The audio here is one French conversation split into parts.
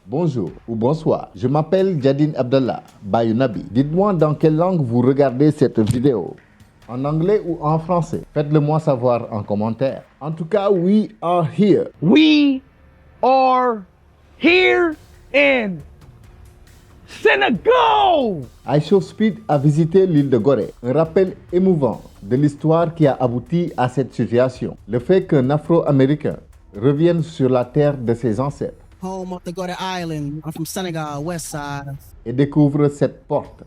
Bonjour ou bonsoir, je m'appelle Jadine Abdallah Bayounabi. Dites-moi dans quelle langue vous regardez cette vidéo. En anglais ou en français? Faites-le moi savoir en commentaire. En tout cas, we are here. We are here in Senegal! iShowSpeed a visité l'île de Gorée. Un rappel émouvant de l'histoire qui a abouti à cette situation. Le fait qu'un Afro-Américain revienne sur la terre de ses ancêtres. Home of the Gorée Island. I'm from Senegal, west side. Et découvre cette porte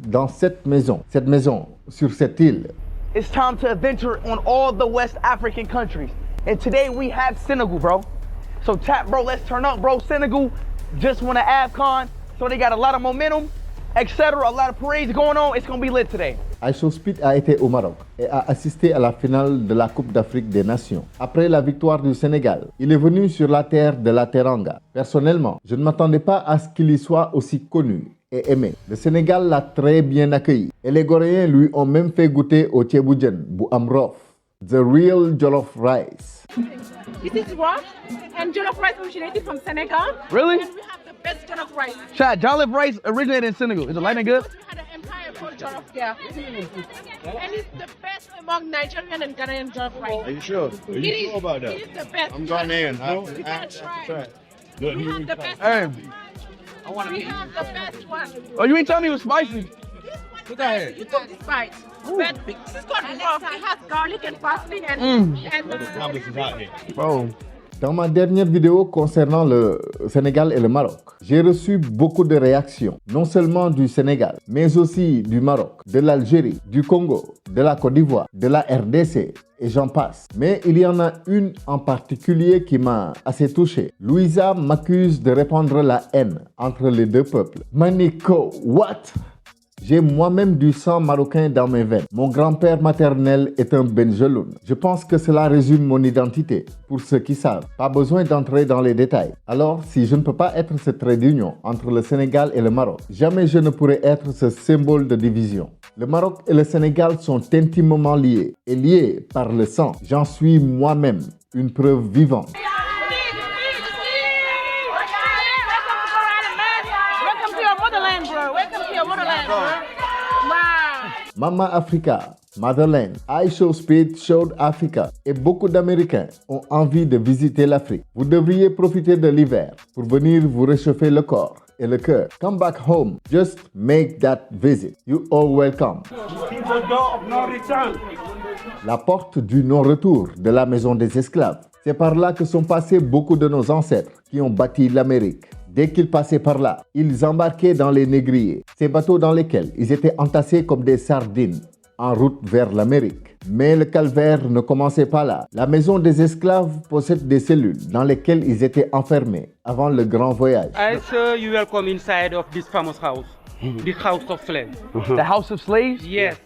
dans cette maison sur cette île. It's time to adventure on all the West African countries. And today we have Senegal, bro. So tap, bro, let's turn up, bro. Senegal just won an AFCON, so they got a lot of momentum, etc. A lot of parades going on. It's going to be lit today. iShowSpeed a été au Maroc et a assisté à la finale de la Coupe d'Afrique des Nations. Après la victoire du Sénégal, il est venu sur la terre de la Teranga. Personnellement, je ne m'attendais pas à ce qu'il y soit aussi connu et aimé. Le Sénégal l'a très bien accueilli et les Goréens lui ont même fait goûter au Thieboudian, bu Amrof, the real jollof rice. This is Rof, and jollof rice originated from Senegal. Really? And we have the best jollof rice. Chad, jollof rice originated in Senegal. Is it light and good? We had an empire called jollof there. And it's the best among Nigerian and Ghanaian jollof rice. Are you sure? Are you It is, sure about that? it is the best. I'm Ghanaian. You can try. Look, We have the best Hey. one. We have the best one. Oh, you ain't telling me it was spicy. Look at it. It's on the spice. But this is called Rof. It has garlic and parsley and Bro. Dans ma dernière vidéo concernant le Sénégal et le Maroc, j'ai reçu beaucoup de réactions, non seulement du Sénégal, mais aussi du Maroc, de l'Algérie, du Congo, de la Côte d'Ivoire, de la RDC, et j'en passe. Mais il y en a une en particulier qui m'a assez touché. Louisa m'accuse de répandre la haine entre les deux peuples. Manico, what? J'ai moi-même du sang marocain dans mes veines. Mon grand-père maternel est un Benjeloun. Je pense que cela résume mon identité, pour ceux qui savent. Pas besoin d'entrer dans les détails. Alors, si je ne peux pas être ce trait d'union entre le Sénégal et le Maroc, jamais je ne pourrai être ce symbole de division. Le Maroc et le Sénégal sont intimement liés, et liés par le sang. J'en suis moi-même une preuve vivante. Welcome to your motherland, bro. Welcome to your motherland, bro. Wow. Mama Africa, Motherland, iShowSpeed showed Africa et beaucoup d'Américains ont envie de visiter l'Afrique. Vous devriez profiter de l'hiver pour venir vous réchauffer le corps et le cœur. Come back home, just make that visit. You all welcome. La porte du non-retour de la maison des esclaves. C'est par là que sont passés beaucoup de nos ancêtres qui ont bâti l'Amérique. Dès qu'ils passaient par là, ils embarquaient dans les négriers, ces bateaux dans lesquels ils étaient entassés comme des sardines, en route vers l'Amérique. Mais le calvaire ne commençait pas là. La maison des esclaves possède des cellules dans lesquelles ils étaient enfermés avant le grand voyage. I sir, you welcome inside of this famous house, the House of Slaves. The House of Slaves? Yes,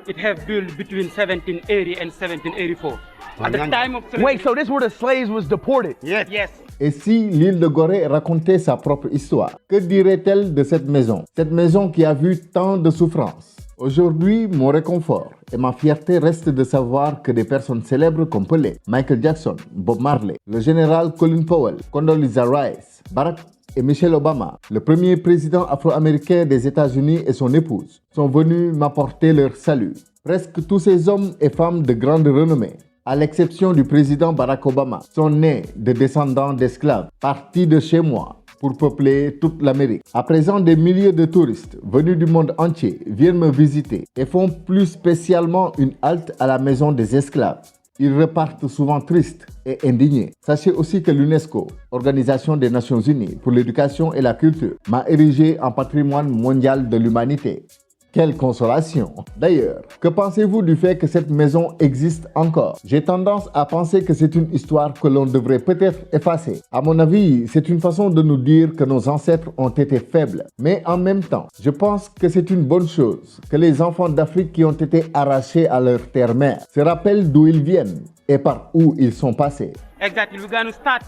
it have built between 1780 and 1784. At the time of slavery. Wait, so this where the slaves was deported? Yes. Et si l'île de Gorée racontait sa propre histoire, que dirait-elle de cette maison? Cette maison qui a vu tant de souffrances. Aujourd'hui, mon réconfort et ma fierté restent de savoir que des personnes célèbres comme Pelé, Michael Jackson, Bob Marley, le général Colin Powell, Condoleezza Rice, Barack et Michelle Obama, le premier président afro-américain des États-Unis et son épouse, sont venus m'apporter leur salut. Presque tous ces hommes et femmes de grande renommée, à l'exception du président Barack Obama, sont nés de descendants d'esclaves, partis de chez moi pour peupler toute l'Amérique. À présent, des milliers de touristes venus du monde entier viennent me visiter et font plus spécialement une halte à la maison des esclaves. Ils repartent souvent tristes et indignés. Sachez aussi que l'UNESCO, Organisation des Nations Unies pour l'éducation et la culture, m'a érigé en patrimoine mondial de l'humanité. Quelle consolation! D'ailleurs, que pensez-vous du fait que cette maison existe encore? J'ai tendance à penser que c'est une histoire que l'on devrait peut-être effacer. À mon avis, c'est une façon de nous dire que nos ancêtres ont été faibles. Mais en même temps, je pense que c'est une bonne chose que les enfants d'Afrique qui ont été arrachés à leur terre-mère se rappellent d'où ils viennent et par où ils sont passés. Exactly. We're going to start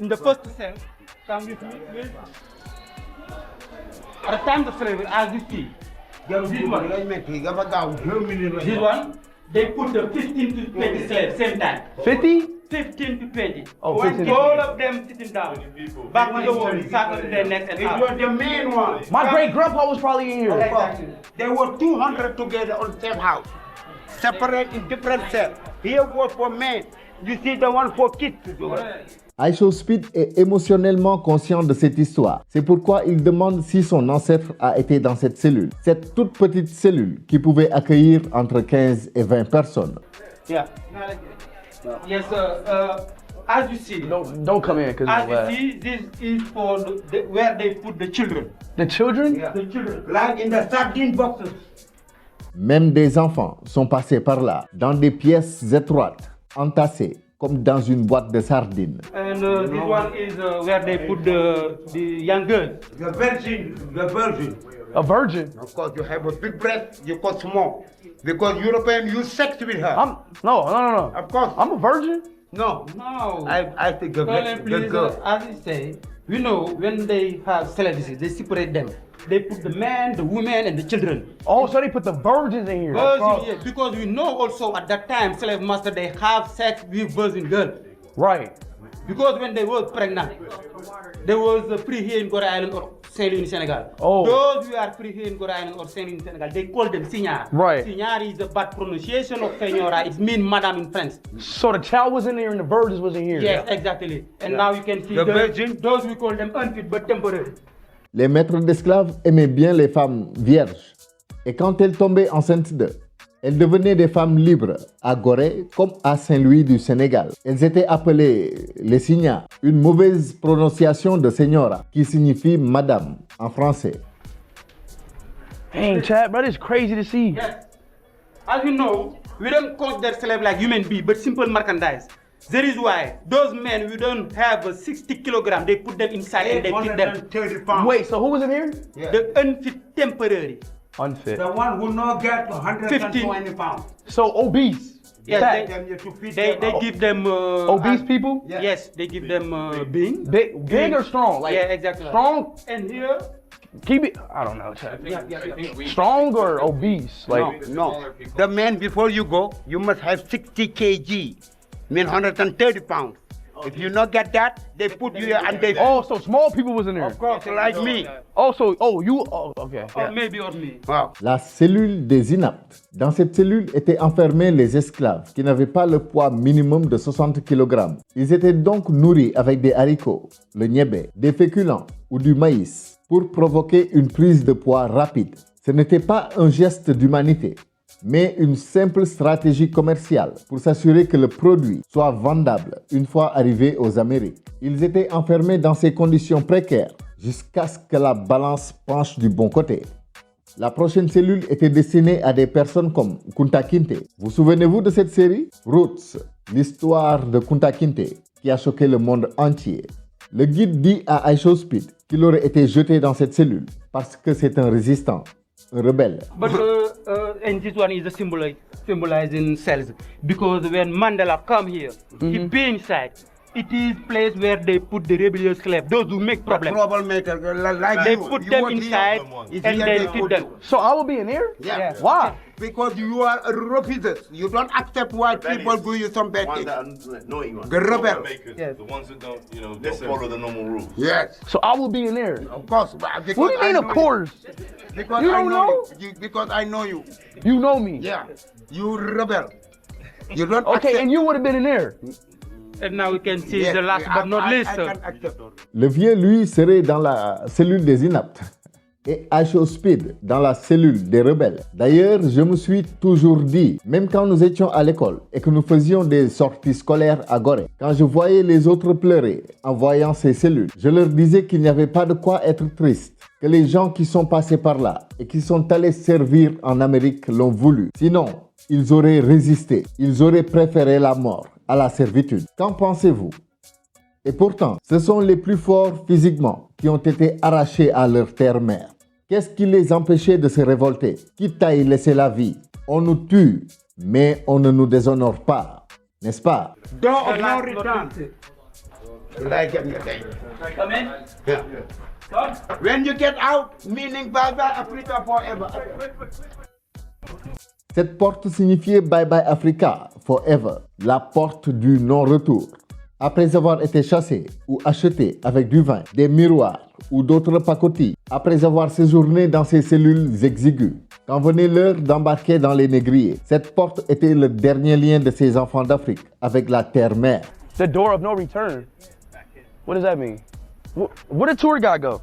in the first cell. Come with me, please. At the time of slavery, as you see, this one, they put the 15 to 20 slaves same time. 50? 15 to 20. Oh, 15 to All 20. of them sitting down. Back to the wall, circle to their necks and It out. was the main one. My great grandpa was probably in here. Exactly. There were 200 together on the same house, separate in different cells. Here was for men. You see the one for kids. iShowSpeed est émotionnellement conscient de cette histoire. C'est pourquoi il demande si son ancêtre a été dans cette cellule. Cette toute petite cellule qui pouvait accueillir entre 15 et 20 personnes. Yeah. Yes, as you see, Don't come in, cause as you see, this is for where they put the children. the children. The children. Like in the sardine boxes. Même des enfants sont passés par là, dans des pièces étroites, entassées, comme dans une boîte de sardines. And this one is where they put the young girls. The virgin, the virgin. A virgin. Of course, you have a big breast, you got small. Because European use sex with her. No. Of course. I'm a virgin. No. No. I think the Colin, please, girl. as you say, you know, when they have celibacy, they separate them. They put the man, the woman, and the children. Oh, so they put the virgins in here. Virgin, yes, because we know also at that time, slave master, they have sex with virgin girl. Right. Because when they were pregnant, there was a free here in Gorée Island or Saint-Louis in Senegal. Oh. Those who are free here in Gorée Island or Saint-Louis in Senegal, they call them signor. Right. Signor is a bad pronunciation of senora. It means madam in French. So the child was in there and the virgins was in here. Yes, exactly. And now you can see The virgin. those we call them unfit but temporary. Les maîtres d'esclaves aimaient bien les femmes vierges. Et quand elles tombaient enceintes d'eux, elles devenaient des femmes libres, à Gorée comme à Saint-Louis du Sénégal. Elles étaient appelées les signas, une mauvaise prononciation de señora, qui signifie madame en français. Dang, Chad, bro, it's crazy to see. Yes. As you know, we don't consider slave like human being, but simple merchandise. That is why those men, we don't have 60 kilograms, they put them inside and they feed them. 830 pounds. Wait, so who was in here? Yeah. The unfit temporary. Unfit. The one who not get 120 pounds. So obese. Yes, Fat. they give them Obese people? Yeah. Yes, they give them being. Big or strong? Like Yeah, exactly. strong. And here, Keep it. I don't know, Chad. Strong or obese? Like No. The man before you go, you must have 60 kg, mean 130 pounds. If you not get that, they put you here and they. oh, so small people was in there. Of course, like me. Okay. or maybe or me. Wow. La cellule des inaptes. Dans cette cellule étaient enfermés les esclaves qui n'avaient pas le poids minimum de 60 kg. Ils étaient donc nourris avec des haricots, le niébé, des féculents ou du maïs pour provoquer une prise de poids rapide. Ce n'était pas un geste d'humanité, mais une simple stratégie commerciale pour s'assurer que le produit soit vendable une fois arrivé aux Amériques. Ils étaient enfermés dans ces conditions précaires jusqu'à ce que la balance penche du bon côté. La prochaine cellule était destinée à des personnes comme Kunta Kinte. Vous souvenez-vous de cette série? Roots, l'histoire de Kunta Kinte qui a choqué le monde entier. Le guide dit à iShowSpeed qu'il aurait été jeté dans cette cellule parce que c'est un résistant, un rebelle. But and this one is a symbolizing cells because when Mandela come here, he be inside. It is place where they put the rebellious slave, those who make problem. Troublemaker, like They you. put You them want inside It's and here they they feed put them. you. So I will be in there? Yeah. Why? Because you are a refugees. You don't accept white people do you some bad Ones things. that are naughty ones. The rebel. Troublemakers, Yes. The ones that don't, don't follow the normal rules. Yes, So I will be in there. of course. Because What do you mean, I of know course? Because You I don't know? you. Because I know you. You know me. Yeah, you rebel. You don't Okay, accept. and you would have been in there. And now we can see Yes, the last but not least. I can accept. Le vieux, lui, serait dans la cellule des inaptes et iShowSpeed dans la cellule des rebelles. D'ailleurs, je me suis toujours dit, même quand nous étions à l'école et que nous faisions des sorties scolaires à Gorée, quand je voyais les autres pleurer en voyant ces cellules, je leur disais qu'il n'y avait pas de quoi être triste, que les gens qui sont passés par là et qui sont allés servir en Amérique l'ont voulu. Sinon, ils auraient résisté, ils auraient préféré la mort à la servitude. Qu'en pensez-vous? Et pourtant, ce sont les plus forts physiquement qui ont été arrachés à leur terre-mère. Qu'est-ce qui les empêchait de se révolter? Quitte à y laisser la vie. On nous tue, mais on ne nous déshonore pas, n'est-ce pas? Door of The no last return. Like everything. Come in. Yeah. When you get out, meaning bye bye Africa forever. Cette porte signifiait Bye Bye Africa, Forever, la porte du non-retour. Après avoir été chassé ou acheté avec du vin, des miroirs ou d'autres pacotilles, après avoir séjourné dans ces cellules exiguës, quand venait l'heure d'embarquer dans les négriers, cette porte était le dernier lien de ces enfants d'Afrique avec la terre-mère. The door of no return. What does that mean? Where the tour guide go?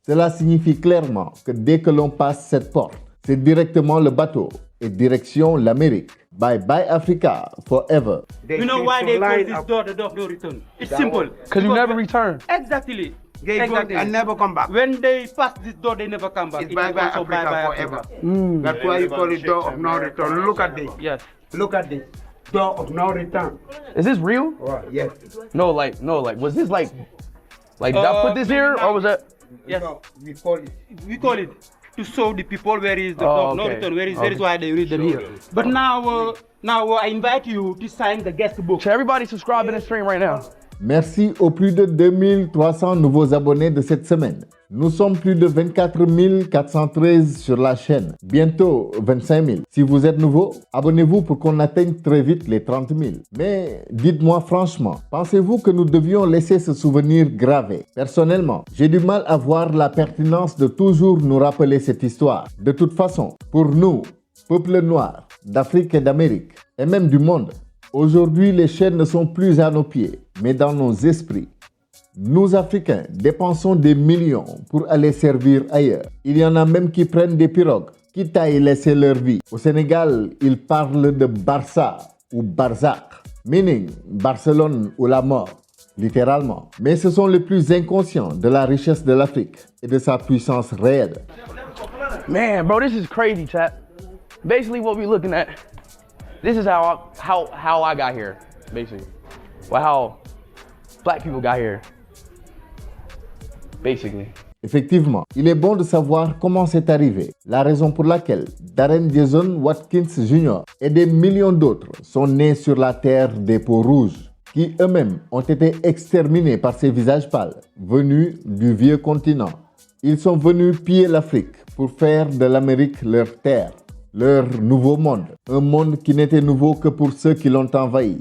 Cela signifie clairement que dès que l'on passe cette porte, c'est directement le bateau et direction l'Amérique. Bye bye Africa, forever. You know why they call this door the door of no return? It's simple. Because you never return. Exactly. They go and never come back. When they pass this door, they never come back. It's bye bye Africa forever. That's why you call it door of no return. Look at this. Yes. Look at this. Door of no return. Is this real? Yes. No, was this like did I put this here or was that? Yes. We call it. We call it to show the people where is the door of no okay. return. That is why they read them here. But now I invite you to sign the guest book. So everybody subscribe in the stream right now. Merci aux plus de 2300 nouveaux abonnés de cette semaine. Nous sommes plus de 24 413 sur la chaîne, bientôt 25 000. Si vous êtes nouveau, abonnez-vous pour qu'on atteigne très vite les 30 000. Mais dites-moi franchement, pensez-vous que nous devions laisser ce souvenir gravé? Personnellement, j'ai du mal à voir la pertinence de toujours nous rappeler cette histoire. De toute façon, pour nous, peuple noir, d'Afrique et d'Amérique, et même du monde, aujourd'hui les chaînes ne sont plus à nos pieds, mais dans nos esprits. Nous, Africains, dépensons des millions pour aller servir ailleurs. Il y en a même qui prennent des pirogues, quitte à y laisser leur vie. Au Sénégal, ils parlent de Barça ou Barzak, meaning Barcelone ou la mort, littéralement. Mais ce sont les plus inconscients de la richesse de l'Afrique et de sa puissance réelle. Man, bro, this is crazy, chat. Basically, what we're looking at, this is how I got here, basically. Well, how black people got here, basically. Effectivement, il est bon de savoir comment c'est arrivé, la raison pour laquelle Darren Jason Watkins Jr. et des millions d'autres sont nés sur la terre des peaux rouges, qui eux-mêmes ont été exterminés par ces visages pâles, venus du vieux continent. Ils sont venus piller l'Afrique pour faire de l'Amérique leur terre, leur nouveau monde, un monde qui n'était nouveau que pour ceux qui l'ont envahi.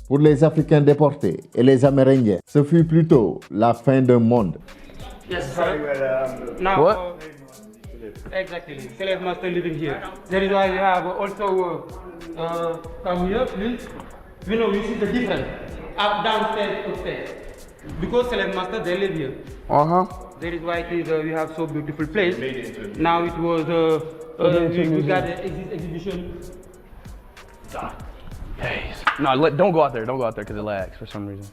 Pour les Africains déportés et les Amérindiens, ce fut plutôt la fin d'un monde. Yes, sir. Now, What? Exactly. Slave master living here. That is why we have also come here, please. You know, you see the difference up, downstairs, upstairs. Because slave master they live here. That is why it is, we have so beautiful place. Now it was we got the exhibition. Hey, no, don't go out there. Don't go out there because it lags for some reason.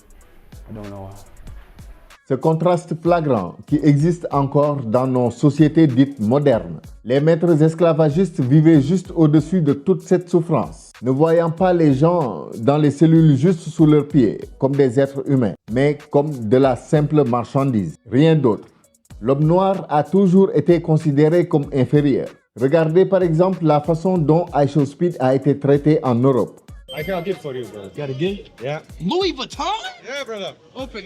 I don't know why. Ce contraste flagrant qui existe encore dans nos sociétés dites modernes. Les maîtres esclavagistes vivaient juste au-dessus de toute cette souffrance, ne voyant pas les gens dans les cellules juste sous leurs pieds, comme des êtres humains, mais comme de la simple marchandise, rien d'autre. L'homme noir a toujours été considéré comme inférieur. Regardez par exemple la façon dont Aisha Speed a été traité en Europe. I got a gift for you, bro. Got a gift? Yeah. Louis Vuitton? Yeah, brother. Open.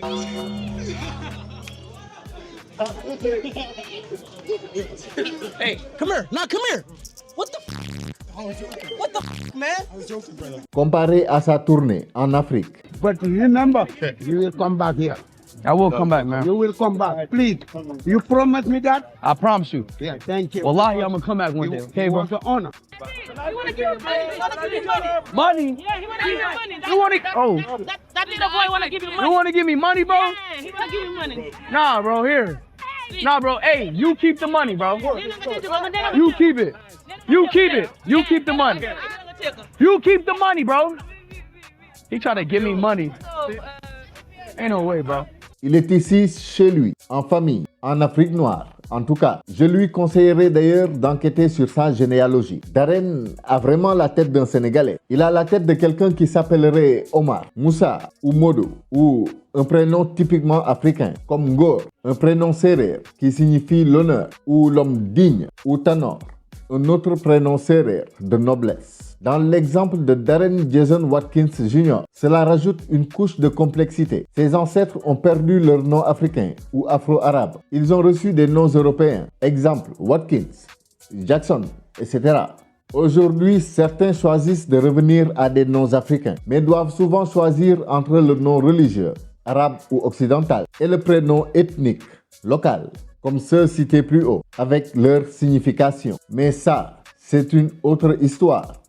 Hey, come here. Nah, come here. What the What the man? I was joking, brother. Comparé à sa tournée en Afrique. But remember, you will come back here. I will come back, man. You will come back. Please. You promise me that? I promise you. Yeah, thank you. Wallahi, I'm gonna come back one day. Okay, You bro? want the honor. He want to give you money. He want to give you money. Money? Yeah, he want to give you money. You want to? Oh, That little boy want to give you money. you want to give me money, bro? Yeah, he want to give you money. Nah, bro. Here. Nah, bro. Hey, you keep the money, bro. You You keep it. You keep it. You keep the money. You keep the money, bro. He trying to give me money. Ain't no way, bro. Il est ici chez lui, en famille, en Afrique noire. En tout cas, je lui conseillerais d'ailleurs d'enquêter sur sa généalogie. Darren a vraiment la tête d'un Sénégalais. Il a la tête de quelqu'un qui s'appellerait Omar, Moussa ou Modo, ou un prénom typiquement africain, comme Ngor, un prénom sérère qui signifie l'honneur, ou l'homme digne, ou Tanor, un autre prénom sérère de noblesse. Dans l'exemple de Darren Jason Watkins Jr., cela rajoute une couche de complexité. Ses ancêtres ont perdu leur nom africain ou afro-arabe. Ils ont reçu des noms européens. Exemple, Watkins, Jackson, etc. Aujourd'hui, certains choisissent de revenir à des noms africains, mais doivent souvent choisir entre le nom religieux, arabe ou occidental, et le prénom ethnique, local, comme ceux cités plus haut, avec leur signification. Mais ça, c'est une autre histoire.